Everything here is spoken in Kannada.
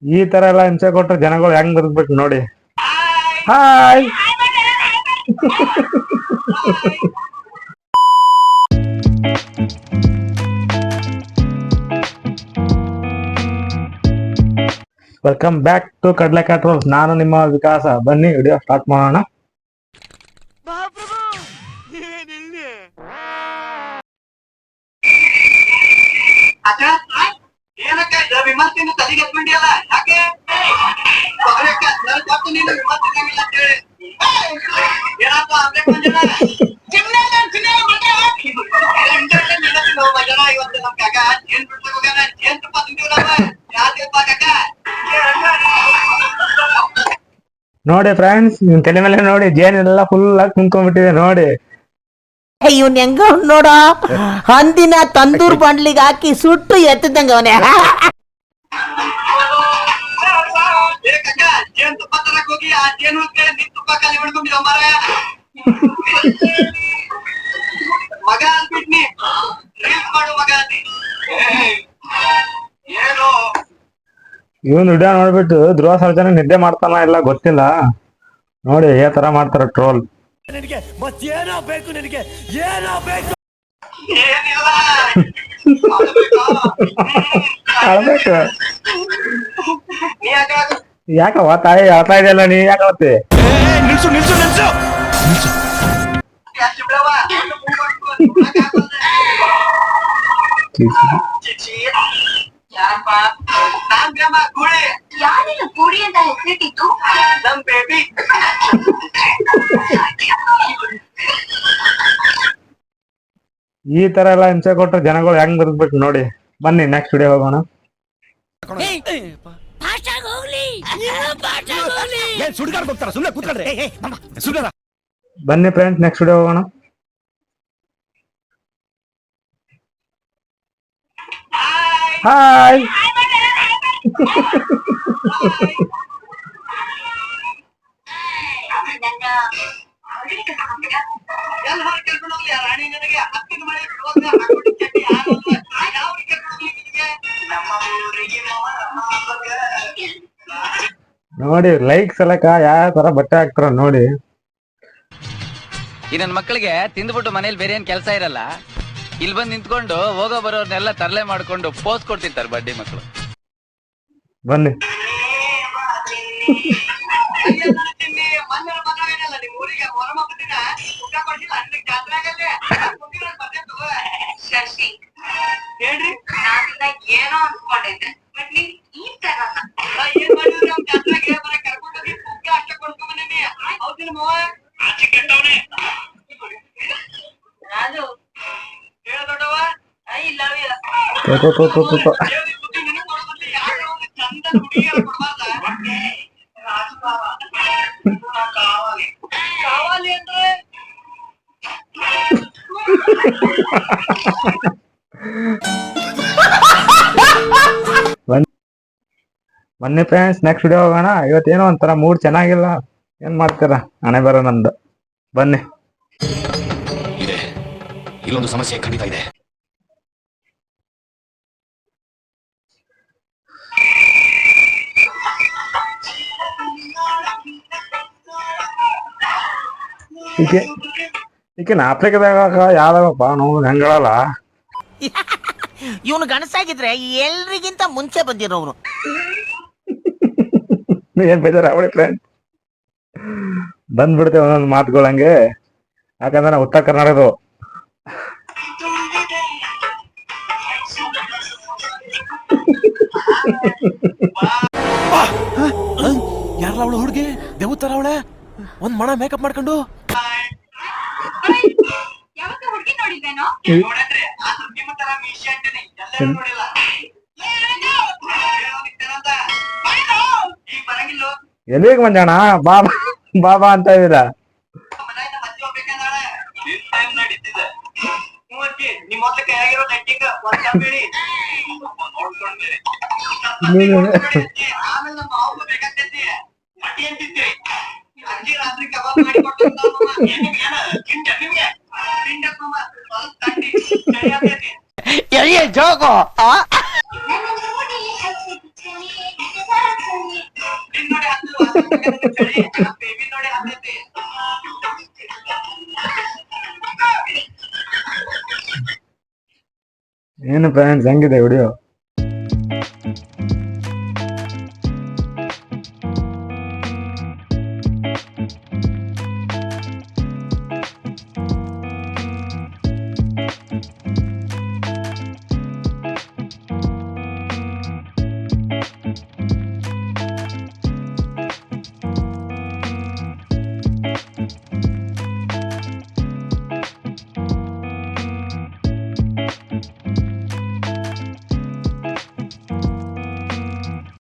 ಈ ತರ ಎಲ್ಲ ಹಿಂಸೆ ಕೊಟ್ರೆ ಜನಗಳು ಹೆಂಗ್ ಬದುಕ್ಬೇಕು ನೋಡಿ. ಹಾಯ್. ವೆಲ್ಕಮ್ ಬ್ಯಾಕ್ ಟು ಕಡ್ಲೆಕಾಯಿ ಟ್ರೋಲ್ಸ್. ನಾನು ನಿಮ್ಮ ವಿಕಾಸ. ಬನ್ನಿ ವಿಡಿಯೋ ಸ್ಟಾರ್ಟ್ ಮಾಡೋಣ. ವಿಮರ್ಶೆಯನ್ನು ತಲೆಗೆತ್ಕೊಂಡಿಯಲ್ಲ ಯಾಕೆ ಏನಪ್ಪ ಇವತ್ತು ನಮ್ ಕಾಕ ಜೇನ್ ಬಿಡ್ಬೇಕು ಜೇನ್ ತುಪ್ಪ ತಿಂತೀವಲ್ಲ ಯಾಕ ನೋಡಿ ಫ್ರೆಂಡ್ಸ್, ನಿಮ್ ತಲೆ ಮೇಲೆ ನೋಡಿ ಜೇನೆಲ್ಲ ಫುಲ್ ಆಗಿ ಕುಂತ್ಕೊಂಡ್ಬಿಟ್ಟಿದೆ ನೋಡಿ. ಇವನ್ ಹೆಂಗ ನೋಡ ಹಂದಿನ ತಂದೂರ್ ಬಾಂಡ್ಲಿಗೆ ಹಾಕಿ ಸುಟ್ಟು ಎತ್ತದಂಗ ಅವನೇ. ಜೇನ್ ತುಪ್ಪ ತರಕ್ ಹೋಗಿ ಆ ಜೇನು ನಿನ್ ತುಪ್ಪ ಕಾಲಿ ಹಿಡ್ಕೊಂಡಿರೋ ಮರ ಮಗ ಅಂದ್ಬಿಟ್ನಿ ರೀಲ್ಸ್ ಮಾಡು ಮಗ ಅಂದಿ ಏನು ಇವನ್ ವಿಡಿಯೋ ನೋಡ್ಬಿಟ್ಟು ಧ್ರುವ ಸರ್ಜನ ನಿದ್ದೆ ಮಾಡ್ತಾನ ಇಲ್ಲ ಗೊತ್ತಿಲ್ಲ. ನೋಡಿ ಯಾವ ತರ ಮಾಡ್ತಾರ ಟ್ರೋಲ್. ಮತ್ತೇನೋ ಬೇಕು ನಿನಗೆ, ಏನೋ ಬೇಕು. ಏನಿಲ್ಲ ಅಳ್ಬೇಕು. ನೀ ಯಾಕೆ ಯಾಕವ್ವ ತಾಯಿ ಅಳ್ತಾ ಇದೆಯಲ್ಲ, ನೀ ಯಾಕೆ ನಿಲ್ಸು ನಿಲ್ಸು ನಿಲ್ಸು ನಿಲ್ಸು. ಯಾಕೆ ಬಿಡವ ಯಾರಪ್ಪ ನಾನ್ ಬೇಮ ಕೂಡಿ ಯಾರಿನ ಕೂಡಿ ಅಂತ ಹೆಸರಿಟ್ಟಿತ್ತು ನಮ್ ಬೇಬಿ ಈ ತರ ಎಲ್ಲ ಹಿಂಸೆ ಕೊಟ್ರೆ ಜನಗಳು ಹೆಂಗ್ ಬದುಕ್ಬೇಕು ನೋಡಿ. ಬನ್ನಿ ನೆಕ್ಸ್ಟ್ ವಿಡಿಯೋ ಹೋಗೋಣ. ಸುಡ್ಗಾಡ್ ಹೋಗ್ತಾರ, ಸುಮ್ಮನೆ ಕೂತ್ಕೊಳ್ರಿ. ಬನ್ನಿ ಫ್ರೆಂಡ್ಸ್ ನೆಕ್ಸ್ಟ್ ವಿಡಿಯೋ ಹೋಗೋಣ. ಹಾಯ್. ನನ್ನ ಎಲ್ಲ ಹೊರ ಕರ್ಕೊಂಡು ಹೋಗ್ಲಿ ರಾಣಿ ನನಗೆ ಹತ್ತಿನ ಮಳೆ ಬಿಡುವಾಗ ಹಾಕೊಂಡು ಚಟ್ಟಿ ಯಾರಲ್ಲ ಯಾವ ಕರ್ಕೊಂಡು ಹೋಗ್ಲಿ ನಿನಗೆ ನಮ್ಮ ಊರಿಗೆ ನೋಡಿ ಲೈಕ್ಸ್ ಎಲ್ಲಕ ಯಾವ ತರ ಬಟ್ಟೆ ಹಾಕ್ತಾರ ನೋಡಿ. ಈ ನನ್ ಮಕ್ಕಳಿಗೆ ತಿಂದ್ಬಿಟ್ಟು ಮನೇಲಿ ಬೇರೆ ಏನ್ ಕೆಲಸ ಇರಲ್ಲ, ಇಲ್ಲಿ ಬಂದು ನಿಂತ್ಕೊಂಡು ಹೋಗೋ ಬರೋರ್ನೆಲ್ಲ ತರಲೆ ಮಾಡ್ಕೊಂಡು ಪೋಸ್ ಕೊಡ್ತಿರ್ತಾರೆ ಬಡ್ಡಿ ಮಕ್ಕಳು. ಬನ್ನಿ. ತಿನ್ನಿ ಮಣ್ಣರ ಮಗವೇನಲ್ಲ ನಿಮ್ ಊರಿಗೆ ಹೊರಮ ಬಂದಿನ ಊಟ ಕೊಡ್ಸಿಲ್ಲ ಅನ್ನಕ್ಕೆ ಜಾತ್ರೆ ಆಗಲ್ಲೇ ಶಶಿ ಹೇಳ್ರಿ ನಾನಿನ್ನ ಏನೋ ಅನ್ಕೊಂಡಿದ್ದೆ ಬಟ್ ನೀನ್ ಈ ತರ ಏನ್ ಮಾಡಿದ್ರು ನಮ್ ಜಾತ್ರೆಗೆ ಬರ ಕರ್ಕೊಂಡು ಹೋಗಿ ಪುಗ್ಗ ಅಷ್ಟ ಕೊಡ್ಕೊಂಡ್ ಬಂದಿನಿ. ಹೌದಿಲ್ಲ ಮವ ಆಚೆ ಕೆಟ್ಟವನೇ ರಾಜು ಹೇಳ ದೊಡ್ಡವ ಐ ಲವ್ ಯು. ದೇವ್ರಿಗೆ ಬುದ್ಧಿ ನಿನಗ್ ಕೊಡೋ ಬದ್ಲು ಯಾರೋ ಒಂದು ಚಂದ ಹುಡುಗಿಯರ ಕೊಡ್ಬಾರ್ದ ರಾಜು ಬಾವ ಕಾವಾಲಿ ಕಾವಾಲಿ ಅಂದ್ರೆ ಬನ್ನಿ ಫ್ರೆಂಡ್ಸ್ ನೆಕ್ಸ್ಟ್ ವಿಡಿಯೋ ಹೋಗೋಣ. ಇವತ್ತೇನೋ ಒಂಥರ ಮೂಡ್ ಚೆನ್ನಾಗಿಲ್ಲ, ಏನ್ ಮಾಡ್ತೀರಾ, ಹಣೆ ಬರೋ ನಂದು. ಬನ್ನಿ. ಇದೆ ಇಲ್ಲೊಂದು ಸಮಸ್ಯೆ ಖಂಡಿತ ಇದೆ. ಈಕೆ ಆಫ್ರಿಕಾದಾಗ ಯಾವ್ದಾಗಪ್ಪ ನಾವು ಹೆಂಗಳಲ್ಲ. ಇವನು ಗಣಸಾಗಿದ್ರೆ ಎಲ್ರಿಗಿಂತ ಮುಂಚೆ ಬಂದಿರೋನು. ಏನ್ ಬೇಜಾರ ಅವಳಿ ಫ್ರೆಂಡ್. ಬಂದ್ಬಿಡ್ತೇವೆ ಒಂದೊಂದು ಮಾತುಗಳಂಗೆ, ಯಾಕಂದ್ರೆ ನಾವು ಉತ್ತರ ಕರ್ನಾಟಕದು. ಯಾರಲ್ಲ ಅವಳು ಹುಡುಗಿ ದೇವತರ ಅವಳೆ, ಒಂದ್ ಮಣ ಮೇಕಪ್ ಮಾಡ್ಕೊಂಡು. ಯಾವತ್ತ ಹುಡುಗಿ ನೋಡಿದ್ದೇನೋ ನೋಡಂದ್ರೆ ಆದ್ರೂ ನಿಮ್ಮ ತರ ಮೀಶೆ ಅಂಟೇನೆ ಎಲ್ಲರೂ ನೋಡಿಲ್ಲ. ಈಗ ಬರಂಗಿಲ್ಲ ಎಲ್ಲಿಗೆ ಮಂಜಾಣ ಬಾಬಾ ಬಾಬಾ ಅಂತ ಇದ್ದೀರ. ಮನೆಯಿಂದ ಮಜ್ಜಿ ಹೋಗ್ಬೇಕಂದ್ರೆ ನಿನ್ ಟೈಮ್ ನಡೀತಿದೆ. ಮೂವತ್ತಿ ನಿಮ್ ಮೊದ್ಲು ಕೈಯಾಗಿರೋ ನೆಟ್ಟಿಂಗ್ ಒಂದ್ ಬೇಡಿ ನೋಡ್ಕೊಂಡ್ಮೇಲೆ ಆಮೇಲೆ ನಮ್ಮ ಮಾವು ಬೇಕಾಗ್ತೈತಿ. ಮಟ್ಟಿ ಅಂತಿದ್ರಿ ಅಜ್ಜಿ ರಾತ್ರಿ ಕಬಾಬ್ ಮಾಡಿ ಕೊಟ್ಟು ನಿಮ್ಗೆ ಪಿಂಡಕ್ಕಮ್ಮ ಸ್ವಲ್ಪ ತಟ್ಟಿ ಚಳಿ ಆಗ್ತೈತಿ. ಜೋಗೋ ನನ್ನ ನೋಡಿ ಹಸಿದು ಚಳಿ ಬೇಬಿ ನೋಡಿ ಹತ್ತೈತಿ. ಏನು ಫ್ರೆಂಡ್ಸ್ ಹೆಂಗಿದೆ ವಿಡಿಯೋ?